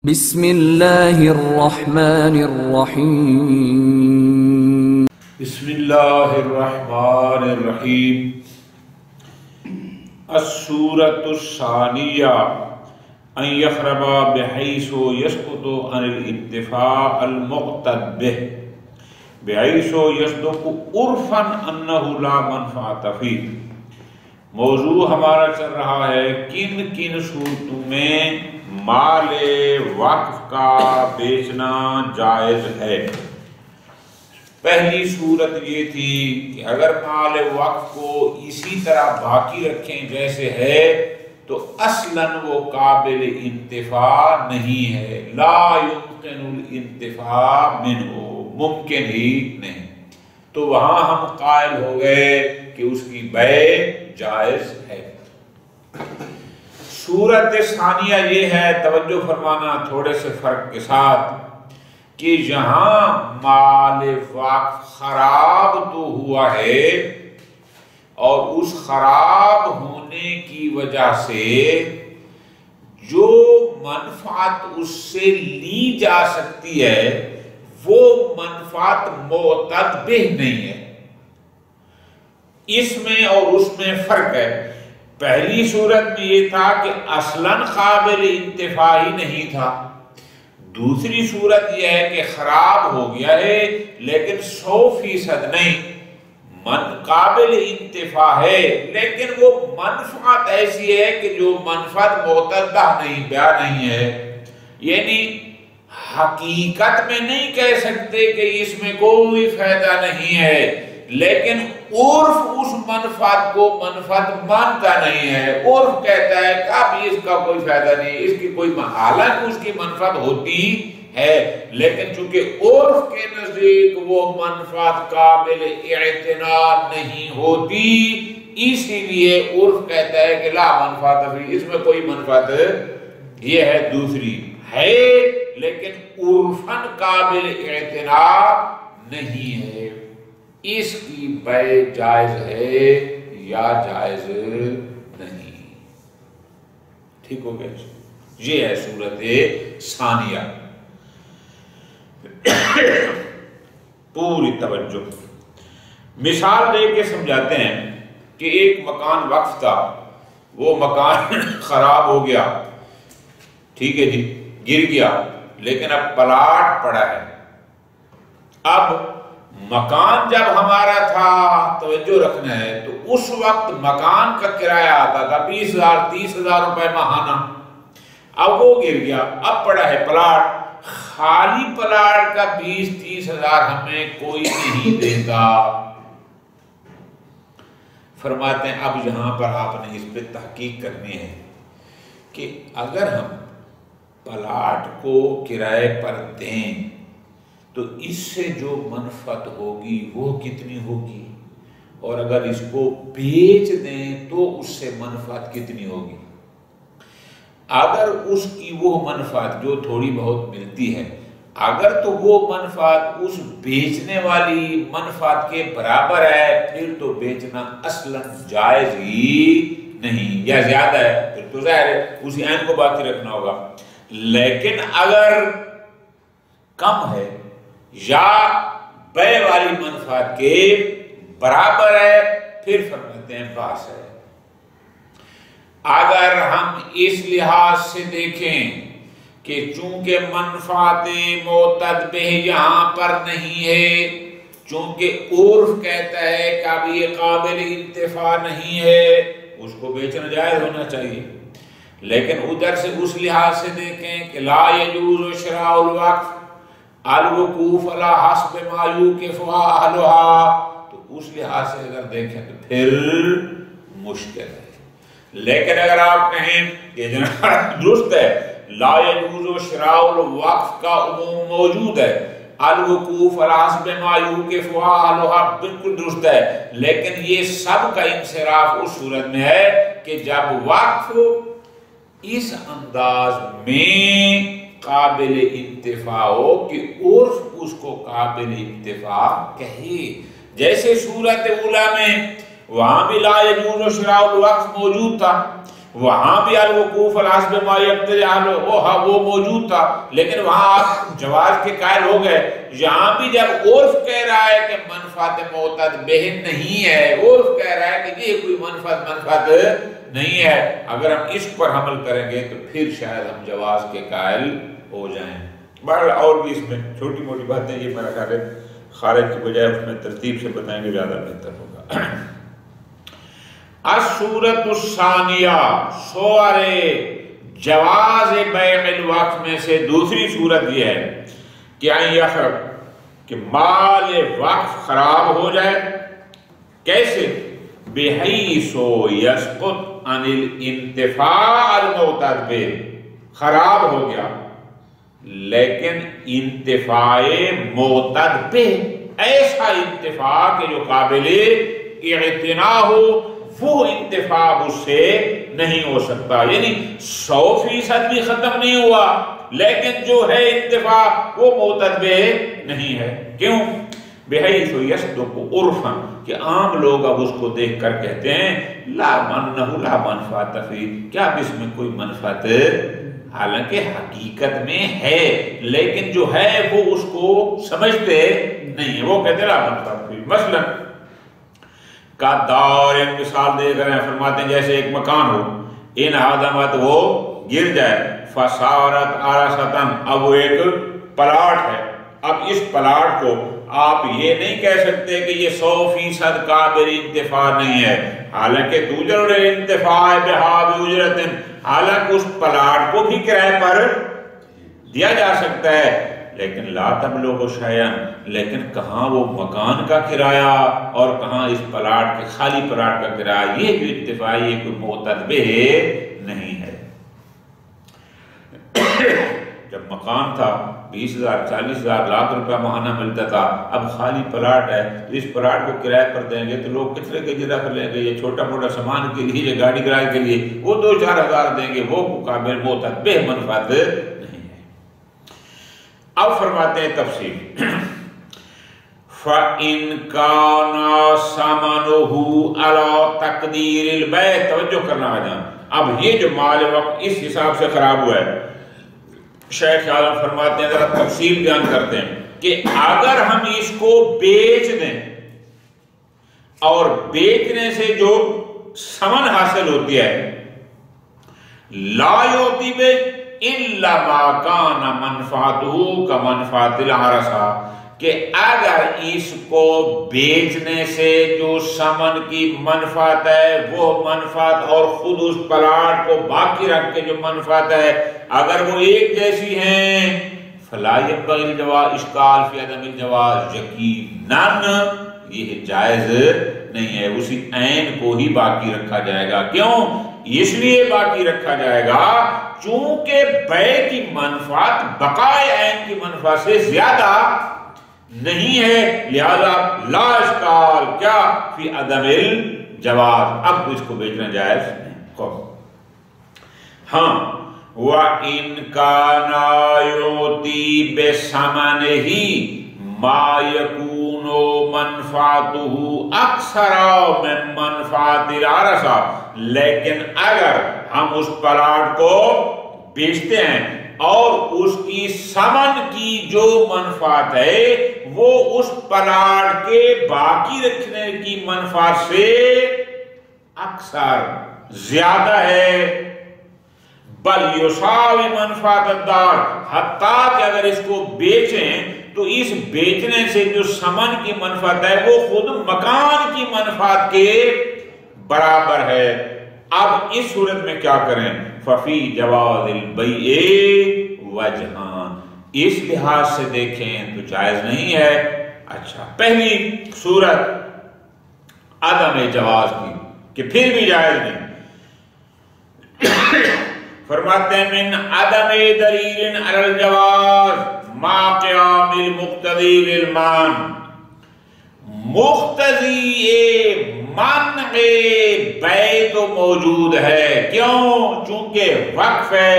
بسم اللہ الرحمن الرحیم بسم اللہ الرحمن الرحیم السورة الثانیہ ان یخرب بحیث یسقط عن الانتفاع المعتد به بحیث یصدق عرفا انہ لا منفعت فیہ۔ موضوع ہمارا چل رہا ہے کن کن صورتوں میں مال وقف کا بیچنا جائز ہے۔ پہلی صورت یہ تھی کہ اگر مال وقف کو اسی طرح باقی رکھیں جیسے ہے تو اصلاً وہ قابل انتفاع نہیں ہے، لا يمكن الانتفاع منه، ممکن ہی نہیں، تو وہاں ہم قائل ہو گئے کہ اس کی بیع جائز ہے۔ صورت ثانیہ یہ ہے، توجہ فرمانا تھوڑے سے فرق کے ساتھ، کہ یہاں مال وقف خراب تو ہوا ہے اور اس خراب ہونے کی وجہ سے جو منفعت اس سے لی جا سکتی ہے وہ منفعت معتد به نہیں ہے۔ اس میں اور اس میں فرق ہے۔ پہلی صورت میں یہ تھا کہ اصلاً قابل انتفاع ہی نہیں تھا، دوسری صورت یہ ہے کہ خراب ہو گیا ہے لیکن 100% نہیں، قابل انتفاع ہے لیکن وہ منفعت ایسی ہے کہ جو منفعت معتدہ نہیں، بیع نہیں ہے، یعنی حقیقت میں نہیں کہہ سکتے کہ اس میں کوئی فائدہ نہیں ہے، لیکن عرف اس منفعت کو منفعت مانتا نہیں ہے، عرف کہتا ہے کہ اب اس کا کوئی فائدہ نہیں، اس کی کوئی حالانکہ اس کی منفعت ہوتی ہے لیکن چونکہ عرف کے نزدیک وہ منفعت قابل اعتنا نہیں ہوتی، اسی لیے عرف کہتا ہے کہ لا منفعت فی، اس میں کوئی منفعت، یہ ہے دوسری ہے لیکن عرفاً قابل اعتنا نہیں ہے، اس کی بیع جائز ہے یا جائز نہیں۔ ٹھیک ہو گیا؟ یہ ہے صورت ثانیہ۔ پوری توجہ، مثال دے کے سمجھاتے ہیں کہ ایک مکان وقف تھا، وہ مکان خراب ہو گیا، ٹھیک ہے جی، گر گیا، لیکن اب پلاٹ پڑا ہے۔ اب مکان جب ہمارا تھا، توجہ رکھنا ہے، تو اس وقت مکان کا کرایہ آتا تھا 20,000 30,000 روپے ماہانہ، اب وہ گر گیا، اب پڑا ہے پلاٹ، خالی پلاٹ کا 20-30,000 ہمیں کوئی نہیں دیتا۔ فرماتے ہیں اب یہاں پر آپ نے اس پہ تحقیق کرنی ہے کہ اگر ہم پلاٹ کو کرائے پر دیں تو اس سے جو منفعت ہوگی وہ کتنی ہوگی، اور اگر اس کو بیچ دیں تو اس سے منفعت کتنی ہوگی۔ اگر اس کی وہ منفعت جو تھوڑی بہت ملتی ہے، اگر تو وہ منفعت اس بیچنے والی منفعت کے برابر ہے پھر تو بیچنا اصلاً جائز ہی نہیں، یا زیادہ ہے پھر تو ظاہر ہے اسی عین کو باقی رکھنا ہوگا، لیکن اگر کم ہے یا بیع والی منفعت کے برابر ہے پھر فرماتے ہیں باس ہے۔ اگر ہم اس لحاظ سے دیکھیں کہ چونکہ منفعت معتد بہ یہاں پر نہیں ہے، چونکہ عرف کہتا ہے کہ اب یہ قابل انتفاع نہیں ہے، اس کو بیچنا جائز ہونا چاہیے، لیکن ادھر سے اس لحاظ سے دیکھیں کہ لا یجوز شراء الوقف الوقوف علی حسب ما یوقف اہلھا، تو اس لحاظ سے اگر دیکھیں تو پھر مشکل ہے، لیکن اگر آپ کہیں کہ جناب درست ہے لا یجوز شراء الوقف کا عموم موجود ہے، الوقوف علی حسب ما یوقف اہلھا بالکل درست ہے، لیکن یہ سب کا انصراف اس صورت میں ہے کہ جب وقف اس انداز میں قابل انتفاع ہو کہ عرف اس کو قابل انتفاع کہے، جیسے صورت اولیٰ میں وہاں بھی لا یجوز شراء الوقف موجود تھا، وہاں بھی الوقوف الحسب ما یقتضی وہ موجود تھا، لیکن وہاں آپ جواز کے قائل ہو گئے۔ یہاں بھی جب عرف کہہ رہا ہے کہ منفعت معتد بہ نہیں ہے، عرف کہہ رہا ہے کہ یہ کوئی منفعت نہیں ہے، اگر ہم اس پر حمل کریں گے تو پھر شاید ہم جواز کے قائل ہو جائیں۔ بہرحال اور بھی اس میں چھوٹی موٹی باتیں، یہ میرا خیال ہے خارج کی بجائے اس میں ترتیب سے بتائیں گے زیادہ بہتر ہوگا۔ الصورۃ الثانیہ، صور جواز بیع الوقف میں سے دوسری صورت یہ ہے کہ یخرب کہ مال وقف خراب ہو جائے۔ کیسے؟ بحیث یسقط عن الانتفاع المعتد بہ، خراب ہو گیا لیکن انتفاع معتد بہ، ایسا انتفاع کہ جو قابل اعتناء ہو، وہ انتفاع اس سے نہیں ہو سکتا، یعنی 100% بھی ختم نہیں ہوا لیکن جو ہے انتفاع وہ معتد بہ نہیں ہے۔ کیوں؟ بحیث یصدق عرفا، کہ عام لوگ اب اس کو دیکھ کر کہتے ہیں لا منفعت فی، کیا اب اس میں کوئی منفعت، حالانکہ حقیقت میں ہے لیکن جو ہے وہ اس کو سمجھتے نہیں ہے، وہ کہتے ہیں لا منفعت فی۔ مثلا کا دار، ایک مثال دے کر فرماتے ہیں جیسے ایک مکان ہو، ان ہدمت، وہ گر جائے، فصارت عرصتن، اب وہ ایک پلاٹ ہے، اب اس پلاٹ کو آپ یہ نہیں کہہ سکتے کہ یہ 100% قابل انتفاع نہیں ہے، حالانکہ توجر انتفاع بہا باجرت، حالانکہ اس پلاٹ کو بھی کرائے پر دیا جا سکتا ہے، لیکن لا تبلغ شیئا، لیکن کہاں وہ مکان کا کرایہ اور کہاں اس پلاٹ کے خالی پلاٹ کا کرایہ، یہ جو انتفاع یہ کوئی معتد بہ نہیں ہے۔ جب مکان تھا 20,000 40,000 لاکھ روپیہ ماہانہ ملتا تھا، اب خالی پلاٹ ہے، اس پلاٹ کو کرایہ پر دیں گے تو لوگ کتنے کے جرا کر لیں گے، یہ چھوٹا موٹا سامان کے لیے، یہ گاڑی کرایے کے لیے وہ 2-4 ہزار دیں گے، وہ قابل معتد بہ منفعت نہیں ہے۔ اب فرماتے ہیں تفصیل، فَإِن كَانَ ثَمَنُهُ عَلَى تَقْدِيرِ الْبَيْعِ، توجہ کرنا ہے جان، اب یہ جو مال وقت اس حساب سے خراب ہوا ہے، شیخ عالم فرماتے ہیں، ذرا تفصیل بیان کرتے ہیں کہ اگر ہم اس کو بیچ دیں اور بیچنے سے جو ثمن حاصل ہوتی ہے، لا یعطی بہ الا ما کان منفعتہ کمنفعت العرصہ، کہ اگر اس کو بیچنے سے جو ثمن کی منفعت ہے وہ منفعت اور خود اس پلاٹ کو باقی رکھ کے جو منفعت ہے اگر وہ ایک جیسی ہیں، فلا ينبغي الجواز، اشکال فی عدم الجواز، یقیناً یہ جائز نہیں ہے، اسی عین کو ہی باقی رکھا جائے گا۔ کیوں؟ اس لیے باقی رکھا جائے گا چونکہ بیع کی منفعت بقائے عین کی منفعت سے زیادہ نہیں ہے، لہذا لا اشکال کیا فی عدم الجواز، اب اس کو بیچنا جائز نہیں۔ ہاں، وَإِن كَانَ يُعْطِي بِثَمَنِهِ مَا يَكُونُ مَنْفَعَتُهُ أَكْثَرَ مِنْ مَنْفَعَةِ الْعَرَصَةِ، لیکن اگر ہم اس پلاٹ کو بیچتے ہیں اور اس کی ثمن کی جو منفعت ہے وہ اس پلاٹ کے باقی رکھنے کی منفعت سے اکثر زیادہ ہے، بل یساوی منفعت الدار، حتیٰ کہ اگر اس کو بیچیں تو اس بیچنے سے جو ثمن کی منفعت ہے وہ خود مکان کی منفعت کے برابر ہے۔ اب اس صورت میں کیا کریں؟ ففی جواز البیع وجہان، اس لحاظ سے دیکھیں تو جائز نہیں ہے۔ اچھا، پہلی صورت عدم جواز کی کہ پھر بھی جائز نہیں، فرماتے ہیں من عدم دلیل علی الجواز ما قیام المقتضی للمان، مقتضی منع بیع تو موجود ہے، کیوں؟ چونکہ وقف ہے،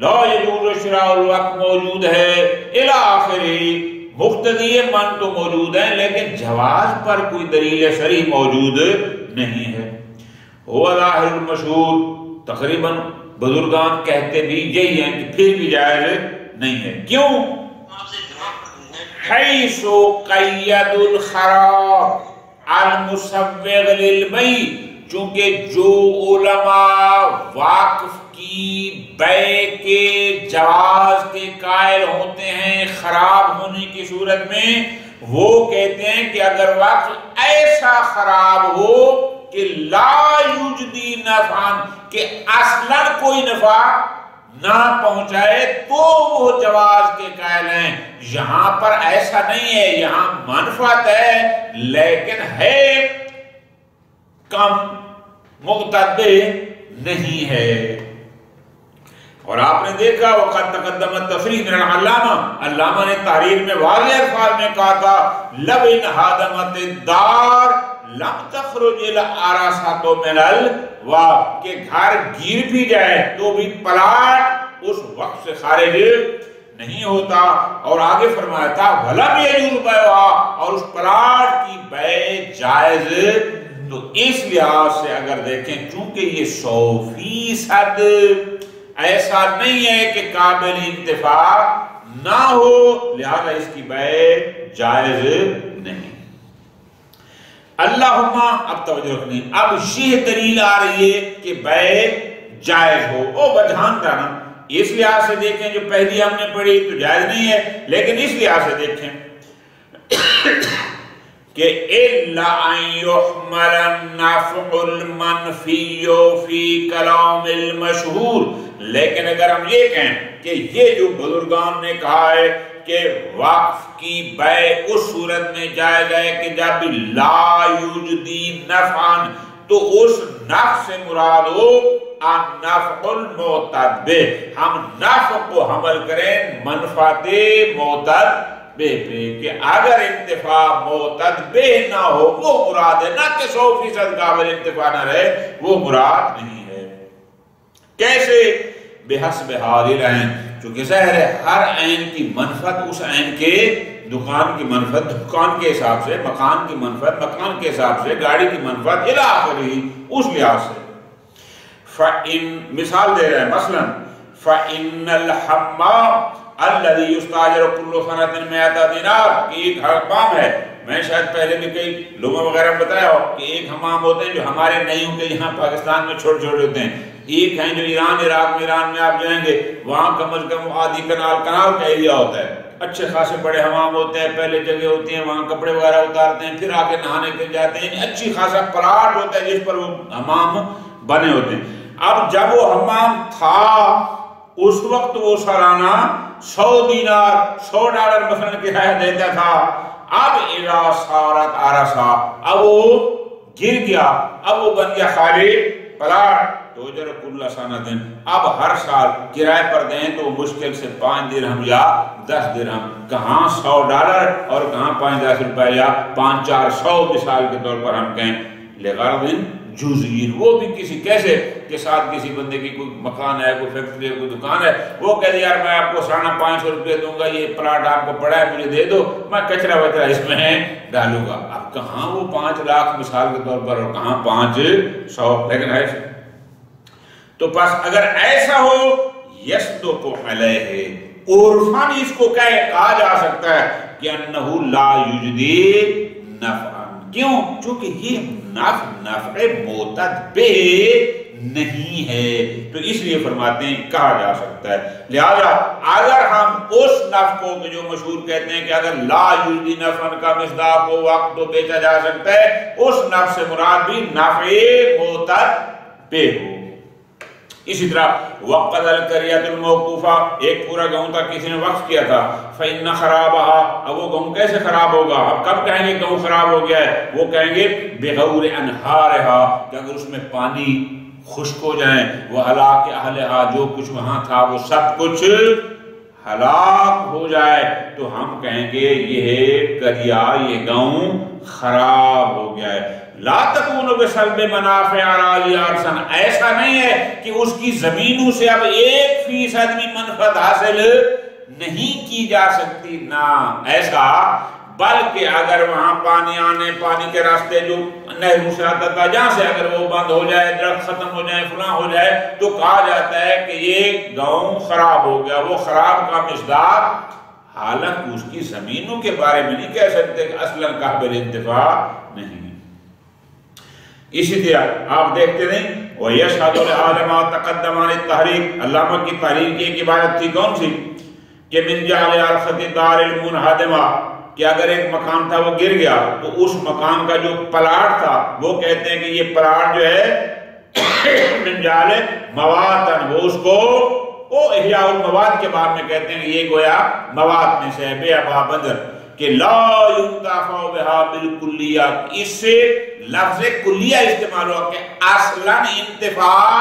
لا یجوز شراء الوقف موجود ہے، الی آخری، مقتضی من تو موجود ہے لیکن جواز پر کوئی دلیل صریح موجود نہیں ہے۔ هو ظاہر المشہور، تقریباً بزرگان کہتے بھی یہی ہیں کہ پھر بھی جائز نہیں ہے. کیوں؟ حیث قید الخراب المسوغ للبیع، چونکہ جو علماء واقف کی بیع کے جواز کے قائل ہوتے ہیں خراب ہونے کی صورت میں، وہ کہتے ہیں کہ اگر وقف ایسا خراب ہو کہ لا یجدی نفعا، کہ اصلا کوئی نفع نہ پہنچائے، تو وہ جواز کے قائل ہیں. یہاں پر ایسا نہیں ہے، یہاں منفعت ہے لیکن ہے کم، معتدل نہیں ہے. اور آپ نے دیکھا وقت تقدم التصریح من علامہ نے تحریر میں واضح الفاظ میں کہا تھا لَوْ انْهَدَمَتِ الدَّارُ لَمْ تَخْرُجْ الْعَرَصَةُ مِنَ الْوَقْفِ، کہ گھر گر بھی جائے تو بھی پلاٹ اس وقت سے خارج نہیں ہوتا. اور آگے فرمایا تھا وَلَمْ يَجُوزُ بَيْعُهَا، اور اس پلاٹ کی بیع جائز. تو اس لحاظ سے اگر دیکھیں چونکہ یہ 100% ایسا نہیں ہے کہ قابل انتفاع نہ ہو، لہذا اس کی بیع جائز نہیں. اللہم، اب توجہ رکھنی، اب یہ دلیل آ رہی ہے کہ بیع جائز ہو. وہ وجہان تھا نا، اس لحاظ سے دیکھیں جو پہلی ہم نے پڑھی تو جائز نہیں ہے، لیکن اس لحاظ سے دیکھیں کہ إِلَّا أَن يُحْمَلَ النَّفْعُ الْمَنْفِيُّ فِي كَلَامِ الْمَشْهُورِ، لیکن اگر ہم یہ کہیں کہ یہ جو بزرگان نے کہا ہے کہ وقف کی بیع اس صورت میں جائز ہے کہ جب لا یجدی نفعا، تو اس نفع سے مراد ہو النفع المعتد، ہم نفع کو حمل کریں منفعت معتد بے پہ، کہ اگر انتفاع معتد بے نہ ہو وہ مراد ہے، نہ کہ 100% قابل انتفاع نہ رہے، وہ مراد نہیں ہے. کیسے؟ بحسب حال العین، چونکہ ظاہر ہے ہر عین کی منفعت اس عین کے، دکان کی منفعت دکان کے حساب سے، مکان کی منفعت مکان کے حساب سے، گاڑی کی منفعت الی آخرہ، اس لحاظ سے. فَإِن، مثال دے رہے ہیں، مثلا فَإِنَّ الْحَمَّامَ الذي يستاجر كل سنة 100 دینار، کہ ایک حمام ہے. میں شاید پہلے بھی کئی لوگوں وغیرہ بتایا ہو کہ ایک حمام ہوتے ہیں جو ہمارے نہیں ہوں کے یہاں پاکستان میں چھوٹے چھوٹے ہوتے ہیں. ایک ہیں جو ایران عراق میں، ایران میں آپ جائیں گے وہاں کم از کم آدھی کنال کا ایریا ہوتا ہے، اچھے خاصے بڑے حمام ہوتے ہیں، پہلے جگہ ہوتی ہیں وہاں کپڑے وغیرہ اتارتے ہیں، پھر آگے نہانے کے جاتے ہیں، اچھی خاصا پلاٹ ہوتا ہے جس پر وہ حمام بنے ہوتے ہیں. اب جب وہ حمام تھا اس وقت وہ سالانہ 100 دینار $100 مثلا کرایہ دیتا تھا. اب اذا صارت عرصا، اب وہ گر گیا، اب وہ بن گیا خالی پلاٹ، تو اجر کل سنۃ، اب ہر سال کرائے پر دیں تو مشکل سے 5 درہم یا 10 درہم، کہاں $100 اور کہاں 5-10 روپے یا 500-400 مثال کے طور پر ہم کہیں. لغرض جزئی، وہ بھی کسی کیسے کے ساتھ کسی بندے کی کوئی مکان ہے، کوئی فیکٹری ہے، کوئی دکان ہے، وہ کہتے یار میں آپ کو سالانہ 500 روپے دوں گا، یہ پلاٹ آپ کو پڑا ہے مجھے دے دو، میں کچرا وچرا اس میں ڈالوں گا. اب کہاں وہ 5 لاکھ مثال کے طور پر اور کہاں 500، لیکن ایسے تو بس اگر ایسا ہو یصدق علیہ، عرفاً اس کو کہا جا سکتا ہے کہ انہ لا یجدی نفعا. کیوں؟ چونکہ یہ نفع معتد بے نہیں ہے، تو اس لیے فرماتے ہیں کہا جا سکتا ہے. لہذا اگر ہم اس نفع کو جو مشہور کہتے ہیں کہ اگر لا یجدی نفعا کا مصداق ہو وقت تو بیچا جا سکتا ہے، اس نفع سے مراد بھی نفع معتد بے ہو. اسی طرح وقد القریۃ الموقوفہ، ایک پورا گاؤں تھا کسی نے وقف کیا تھا، فإن خرابها، اب وہ گاؤں کیسے خراب ہوگا؟ اب کب کہیں گے گاؤں خراب ہو گیا ہے؟ وہ کہیں گے بغور انہارها، کہ اگر اس میں پانی خشک ہو جائیں، وہ ہلاک اہلہا، جو کچھ وہاں تھا وہ سب کچھ ہلاک ہو جائے، تو ہم کہیں گے یہ قریہ، یہ گاؤں خراب ہو گیا ہے. لا تکون بسلب منافع اراضی عرصا، ایسا نہیں ہے کہ اس کی زمینوں سے اب 1% بھی منفعت حاصل نہیں کی جا سکتی، نہ ایسا بلکہ اگر وہاں پانی کے راستے جو نہروں سے آتا تھا جہاں سے اگر وہ بند ہو جائے، درخت ختم ہو جائے، فلاں ہو جائے، تو کہا جاتا ہے کہ یہ گاؤں خراب ہو گیا، وہ خراب کا مصداق، حالانکہ اس کی زمینوں کے بارے میں نہیں کہہ سکتے کہ اصلاً قابل انتفاع نہیں۔ اسی طرح آپ دیکھتے نہیں وَيَشْهَدُ الْعَالِمَ تَقَدَّمَ التحریک، علامہ کی تحریر کی ایک عبارت تھی کون سی کہ من جعل عرفت دار المنہدمہ، کہ اگر ایک مکان تھا وہ گر گیا تو اس مکان کا جو پلاٹ تھا وہ کہتے ہیں کہ یہ پلاٹ جو ہے من جعل مواتن، وہ اس کو احیاء المواد کے بارے میں کہتے ہیں کہ یہ گویا مواد میں سے ہے، بے ابا بندر، کہ لا ينتفع بها بالکلیہ، اس سے لفظ کلیہ استعمال ہوا کہ اصلاً انتفاع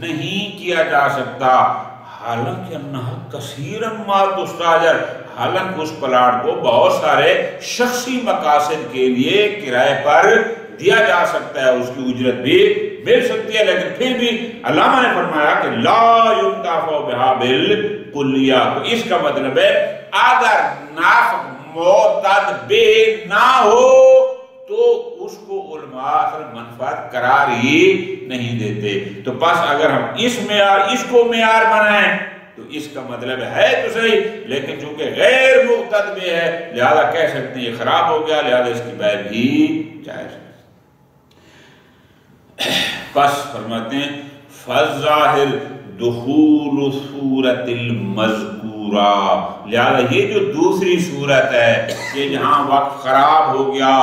نہیں کیا جا سکتا، حالانکہ انہا کثیرا ما تستاجر، حالانکہ اس پلاٹ کو بہت سارے شخصی مقاصد کے لیے کرائے پر دیا جا سکتا ہے، اس کی اجرت بھی مل سکتی ہے، لیکن پھر بھی علامہ نے فرمایا کہ لا ينتفع بها بالکلیہ، تو اس کا مطلب ہے اگر نفع معتد بے نہ ہو تو اس کو علماء اصل منفعت قرار ہی نہیں دیتے۔ تو بس اگر ہم اس کو معیار بنائیں تو اس کا مطلب ہے تو صحیح، لیکن چونکہ غیر معتد بے ہے لہذا کہہ سکتے ہیں یہ خراب ہو گیا، لہذا اس کی بیع بھی جائز ہے۔ بس فرماتے ہیں فَالظَّاهِرُ دُخُولُ صورت المذکورہ، لہذا یہ جو دوسری صورت ہے کہ جہاں وقت خراب ہو گیا،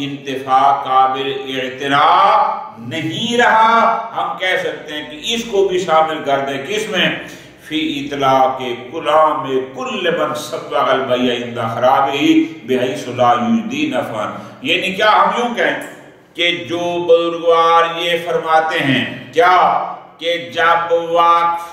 انتفاع قابل اعتراف نہیں رہا، ہم کہہ سکتے ہیں کہ اس کو بھی شامل کر دیں، کس میں؟ فی اطلاق کلام کل من سبق البیع عند خرابہ بحیث لا یجدی نفعا، یعنی کیا ہم یوں کہیں کہ جو بزرگوار یہ فرماتے ہیں کیا کہ جب وقف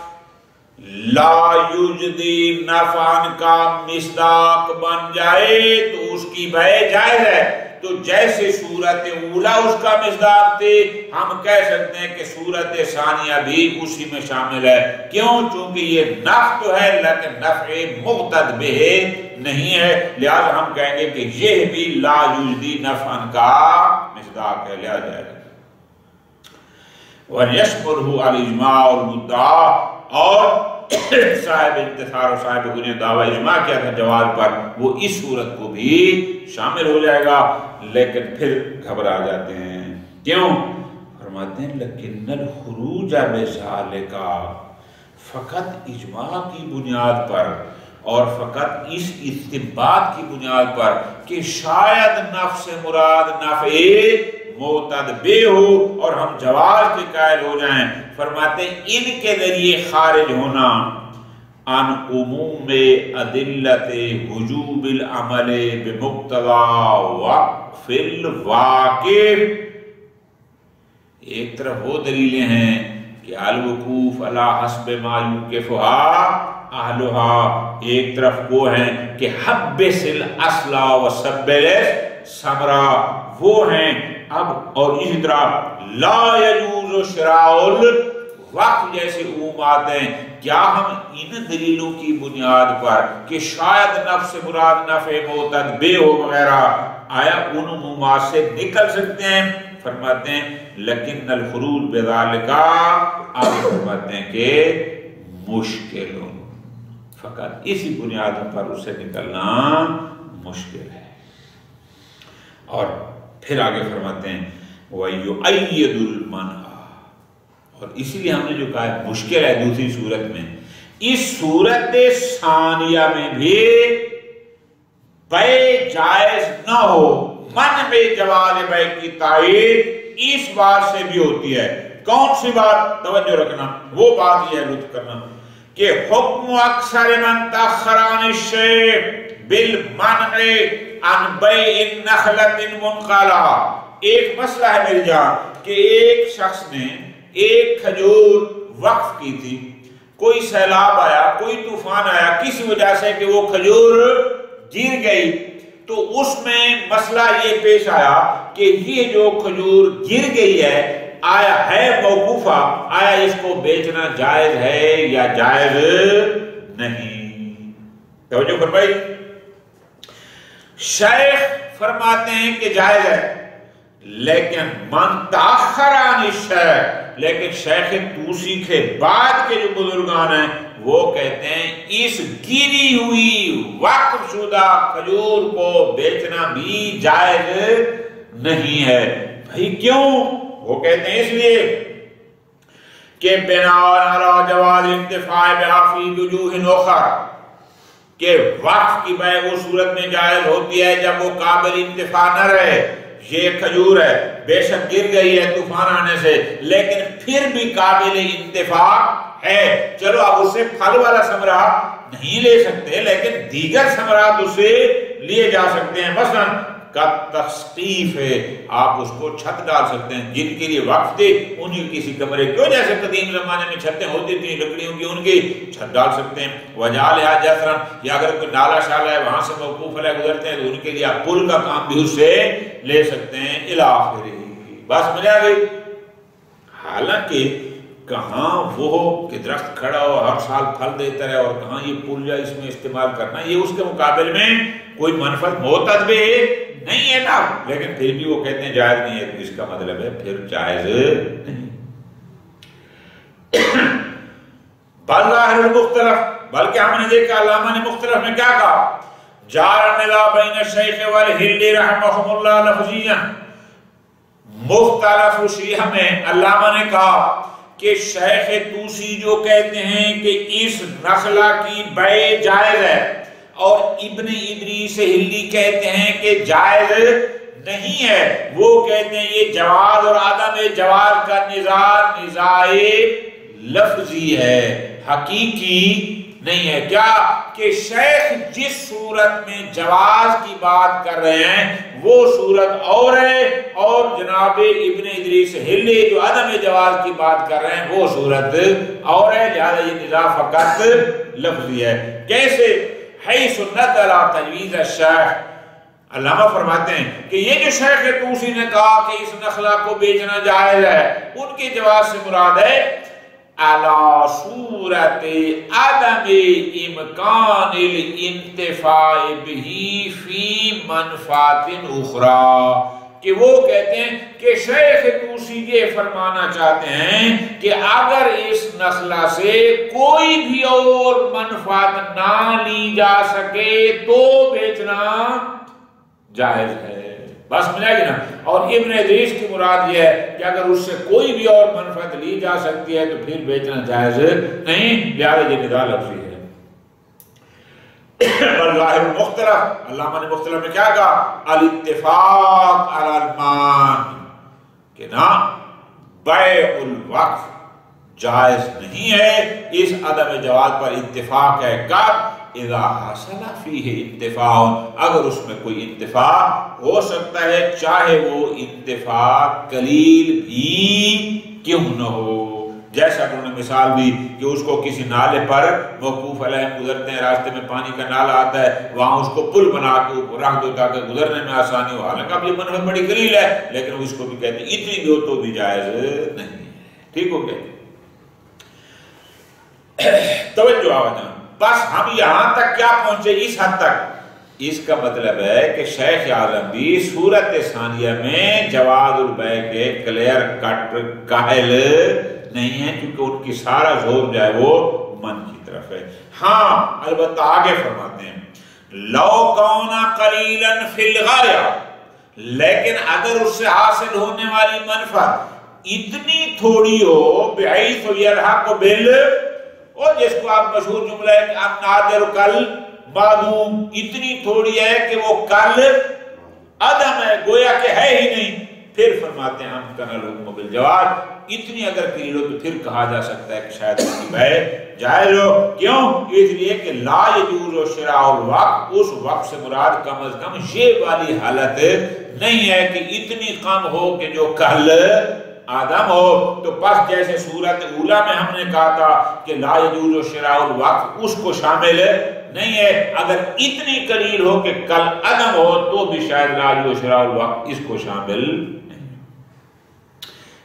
لا یجدی نفعا کا مصداق بن جائے تو اس کی بیع جائز ہے، تو جیسے صورت اولا اس کا مصداق تھی ہم کہہ سکتے ہیں کہ صورت ثانیہ بھی اسی میں شامل ہے، کیوں؟ چونکہ یہ نفع تو ہے لیکن نفع مقتد بہ نہیں ہے، لہذا ہم کہیں گے کہ یہ بھی لا یجدی نفعا کا مصداق ہے، لہذا جائے گا۔ وَيَشْمُلُهُ الْإِجْمَاعُ الْمُدَّعَى، اور صاحب انتصار و صاحب بنیاد دعویٰ اجماع کیا تھا جواز پر، وہ اس صورت کو بھی شامل ہو جائے گا، لیکن پھر گھبرا جاتے ہیں، کیوں؟ فرماتے ہیں لیکن الخروج بذالک، فقط اجماع کی بنیاد پر اور فقط اس استنباط کی بنیاد پر کہ شاید نفع سے مراد نفع معتد بے ہو اور ہم جواز کے قائل ہو جائیں، فرماتے ہیں ان کے ذریعے خارج ہونا عن عموم ادلت وجوب العمل بمقتضى وقف الواقف، ایک طرف وہ دلیلیں ہیں کہ الوقوف علی حسب ما یوقفها اہلها، ایک طرف وہ ہیں کہ حبس الاصل وسبل الثمرہ، وہ ہیں اب، اور اسی طرح لا یجوز شراء الوقف جیسے عمومات ہیں، کیا ہم ان دلیلوں کی بنیاد پر کہ شاید نفع سے مراد نفع معتد بے ہو وغیرہ، آیا ان عمومات سے نکل سکتے ہیں؟ فرماتے ہیں لیکن الخروج بذالک، آپ فرماتے ہیں کہ مشکل، فقط اسی بنیاد پر اسے نکلنا مشکل ہے۔ اور پھر آگے فرماتے ہیں وَيُؤَيِّدُ الْمَنْعَ، اور اسی لیے ہم نے جو کہا ہے مشکل ہے دوسری صورت میں، اس صورت ثانیہ میں بھی بیع جائز نہ ہو، منع بے جواز بیع کی تائید اس بات سے بھی ہوتی ہے، کون سی بات؟ توجہ رکھنا، وہ بات یہ ہے لطف کرنا کہ حکم اکثر من تاخر عن الشیء بالمنع عن بیع نخلۃ منقلہ، ایک مسئلہ ہے میری جان کہ ایک شخص نے ایک کھجور وقف کی تھی، کوئی سیلاب آیا، کوئی طوفان آیا، کسی وجہ سے کہ وہ کھجور گر گئی، تو اس میں مسئلہ یہ پیش آیا کہ یہ جو کھجور گر گئی ہے آیا ہے موقوفہ، آیا اس کو بیچنا جائز ہے یا جائز نہیں؟ توجہ فرمائی۔ شیخ فرماتے ہیں کہ جائز ہے، لیکن من تاخر عن الشیخ، لیکن شیخ توسی کے بعد کے جو بزرگان ہیں وہ کہتے ہیں اس گری ہوئی وقف شدہ کھجور کو بیچنا بھی جائز نہیں ہے۔ بھائی کیوں؟ وہ کہتے ہیں اس لیے کہ بناء علی جواز انتفاع بہا فی وجوہ اخر، کہ وقف کی بیع وہ صورت میں جائز ہوتی ہے جب وہ قابل انتفاع نہ رہے۔ یہ کھجور ہے، بے شک گر گئی ہے طوفان آنے سے، لیکن پھر بھی قابل انتفاع ہے۔ چلو اب اس سے پھل والا ثمرہ نہیں لے سکتے، لیکن دیگر ثمرات اس سے لیے جا سکتے ہیں۔ مثلا کا تسقیف ہے، آپ اس کو چھت ڈال سکتے ہیں۔ جن کے لیے وقف تھے انہیں کسی کمرے کیوں، جیسے قدیم زمانے میں چھتیں ہوتی تھیں لکڑیوں کی، ان کی چھت ڈال سکتے ہیں۔ وجعلھا جسرا، یا اگر کوئی نالا شالا ہے وہاں سے موقوف علیہ گزرتے ہیں تو ان کے لیے آپ پل کا کام بھی اس سے لے سکتے ہیں۔ الی آخرہ، بس سمجھ آ گئی۔ حالانکہ کہاں وہ ہو کہ درخت کھڑا ہو ہر سال پھل دیتا رہے، اور کہاں یہ پل یا اس میں استعمال کرنا، یہ اس کے مقابل میں کوئی منفعت معتد نہیں ہے نا، لیکن پھر بھی وہ کہتے ہیں جائز نہیں ہے۔ اس کا مطلب ہے پھر جائز نہیں۔ بل ظاہر المختلف، بلکہ ہم نے دیکھا علامہ نے مختلف میں کیا کہا، جار ملا بین الشیخ والہل رحمہم اللہ لفظیاً، مختلف شیعہ میں علامہ نے کہا کہ شیخ توسی جو کہتے ہیں کہ اس نخلہ کی بیع جائز ہے، اور ابن ادریس ہلی کہتے ہیں کہ جائز نہیں ہے۔ وہ کہتے ہیں یہ جواز اور عدم جواز کا نزاع لفظی ہے، حقیقی نہیں ہے۔ کیا کہ شیخ جس صورت میں جواز کی بات کر رہے ہیں وہ صورت اور ہے، اور جناب ابن ادریس ہلی جو عدم جواز کی بات کر رہے ہیں وہ صورت اور ہے، لہذا یہ نزاع فقط لفظی ہے۔ کیسے؟ حیث نظر تجویز الشیخ، علامہ فرماتے ہیں کہ یہ جو شیخ توسی نے کہا کہ اس نخلہ کو بیچنا جائز ہے، ان کے جواز سے مراد ہے علی صورت عدم امکان الانتفاع به فی منفعت اخری، کہ وہ کہتے ہیں کہ شیخ توسی یہ فرمانا چاہتے ہیں کہ اگر اس نخلہ سے کوئی بھی اور منفعت نہ لی جا سکے تو بیچنا جائز ہے۔ بس ملا گی نا۔ اور ابن ادریس کی مراد یہ ہے کہ اگر اس سے کوئی بھی اور منفعت لی جا سکتی ہے تو پھر بیچنا جائز نہیں، لہذا یہ نزاع لفظی ہے۔ ظاہر المختلف، علامہ نے مختلف میں کیا کہا، الاتفاق علی المان، کہ نا بیع الوقف جائز نہیں ہے، اس عدم جواز پر اتفاق ہے۔ کب؟ اذا حصل فیہ انتفاع، اگر اس میں کوئی انتفاع ہو سکتا ہے، چاہے وہ انتفاع قلیل بھی کیوں نہ ہو۔ جیسا کہ انہوں نے مثال دی کہ اس کو کسی نالے پر موقوف علیہ گزرتے ہیں، راستے میں پانی کا نالا آتا ہے، وہاں اس کو پل بنا کے رکھ دو تاکہ گزرنے میں آسانی ہو۔ حالانکہ اب یہ منفعت بڑی قلیل ہے، لیکن اس کو بھی کہتے ہیں اتنی بھی ہو تو بھی جائز نہیں ہے۔ ٹھیک ہو گیا؟ توجہ آوازاں، بس ہم یہاں تک کیا پہنچے، اس حد تک۔ اس کا مطلب ہے کہ شیخ اعظم بھی صورت ثانیہ میں جواز البیع کے کلیئر کٹ قائل نہیں ہے، کیونکہ ان کی سارا زور جو ہے وہ من کی طرف ہے۔ ہاں البتہ آگے فرماتے ہیں لو کونا قلیلا فی الغایہ، لیکن اگر اس سے حاصل ہونے والی منفعت اتنی تھوڑی ہو بحیث یلحق بال، اور جس کو آپ مشہور جملہ ہے کہ النادر کل معدوم، اتنی تھوڑی ہے کہ وہ کل عدم ہے، گویا کہ ہے ہی نہیں، پھر فرماتے ہیں امکن الحکم بالجواز، اتنی اگر قلیل ہو تو پھر کہا جا سکتا ہے کہ شاید اس کی بیع جائز ہو۔ کیوں؟ اس لیے کہ لا یجوز شراء الوقف، اس وقت سے مراد کم از کم یہ والی حالت نہیں ہے کہ اتنی کم ہو کہ جو کل آدم ہو۔ تو پس جیسے صورت اولا میں ہم نے کہا تھا کہ لا یجوز شراء الوقف، اس کو شامل نہیں ہے، اگر اتنی قلیل ہو کہ کل عدم ہو تو بھی شاید لا یجوز شراء الوقف اس کو شامل نہیں۔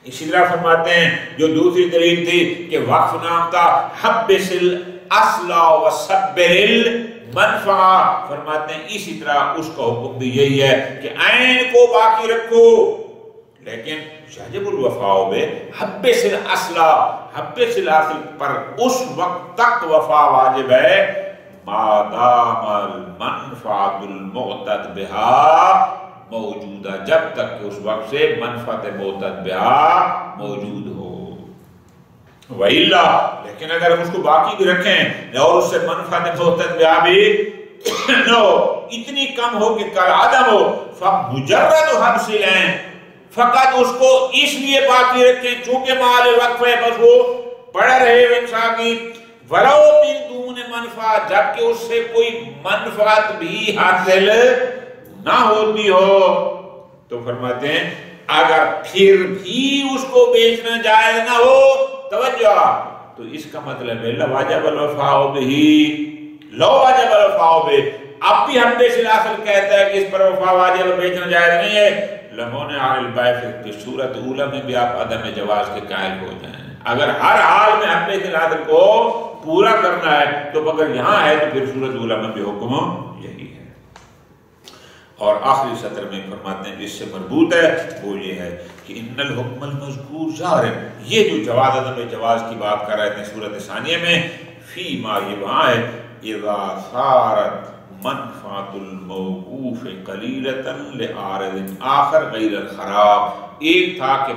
اسی طرح فرماتے ہیں جو دوسری دلیل تھی کہ وقف نام تھا حبس الاصل وصبر منفعہ، فرماتے ہیں اسی طرح اس کا حکم بھی یہی ہے کہ عین کو باقی رکھو، لیکن یجب الوفاء بحبس الاصل، حبس الاصل پر اس وقت تک وفا واجب ہے ما دام المنفعۃ المعتد بها موجودہ، جب تک کہ اس وقت سے منفعت معتد بها موجود ہو۔ وَإِلَّا، لیکن اگر ہم اس کو باقی بھی رکھیں اور اس سے منفعت معتد بها بھی نہ ہو، اتنی کم ہو کہ کل عدم ہو، فمجرد حبس العین، فقط اس کو اس لیے باقی رکھیں چونکہ مال وقف ہے، بس وہ پڑ رہے انسان کی، ولو من دون منفعت، جبکہ اس سے کوئی منفعت بھی حاصل نہ ہوتی ہو، تو فرماتے ہیں اگر پھر بھی اس کو بیچنا جائز نہ ہو، توجہ، تو اس کا مطلب ہے لواجب الوفاء بہ، لو واجب الوفاء بہ، اب بھی ہم بے الاصل کہتا ہے کہ اس پر وفا واجب اور بیچنا جائز نہیں ہے، لمونے عن البیع کی صورت اولی میں بھی آپ عدم جواز کے قائل ہو جائیں۔ اگر ہر حال میں ہم بے الاصل کو پورا کرنا ہے تو اگر یہاں ہے تو پھر صورت اولی میں بھی حکم یہی ہے۔ اور آخری سطر میں فرماتے ہیں جس سے مربوط ہے وہ یہ ہے کہ ان الحکم المذکور ظاہر، یہ جو جواز عدم جواز کی بات کر رہے تھے صورت ثانیہ میں، فی ما، یہ وہاں ہے اذا صارت منفعت الموقوف قلیلۃ لعارض آخر غیر الخراب، ایک تھا کہ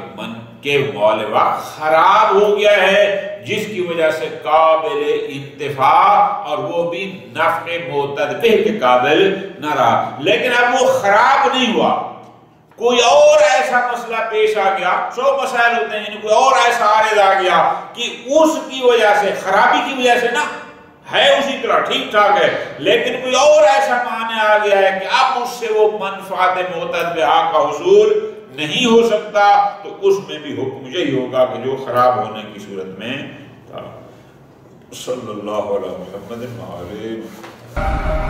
مال وقت خراب ہو گیا ہے جس کی وجہ سے قابل انتفاع، اور وہ بھی نفع معتد بہ کے قابل نہ رہا، لیکن اب وہ خراب نہیں ہوا، کوئی اور ایسا مسئلہ پیش آ گیا، 100 مسائل ہوتے ہیں، یعنی کوئی اور ایسا عارض آ گیا کہ اس کی وجہ سے، خرابی کی وجہ سے نہ ہے اسی طرح ٹھیک ٹھاک ہے، لیکن کوئی اور ایسا معنی آ گیا ہے کہ اب اس سے وہ منفعت معتد بہا کا حصول نہیں ہو سکتا، تو اس میں بھی حکم یہی ہوگا کہ جو خراب ہونے کی صورت میں تھا۔ صلی اللہ علیہ محمد وآلہ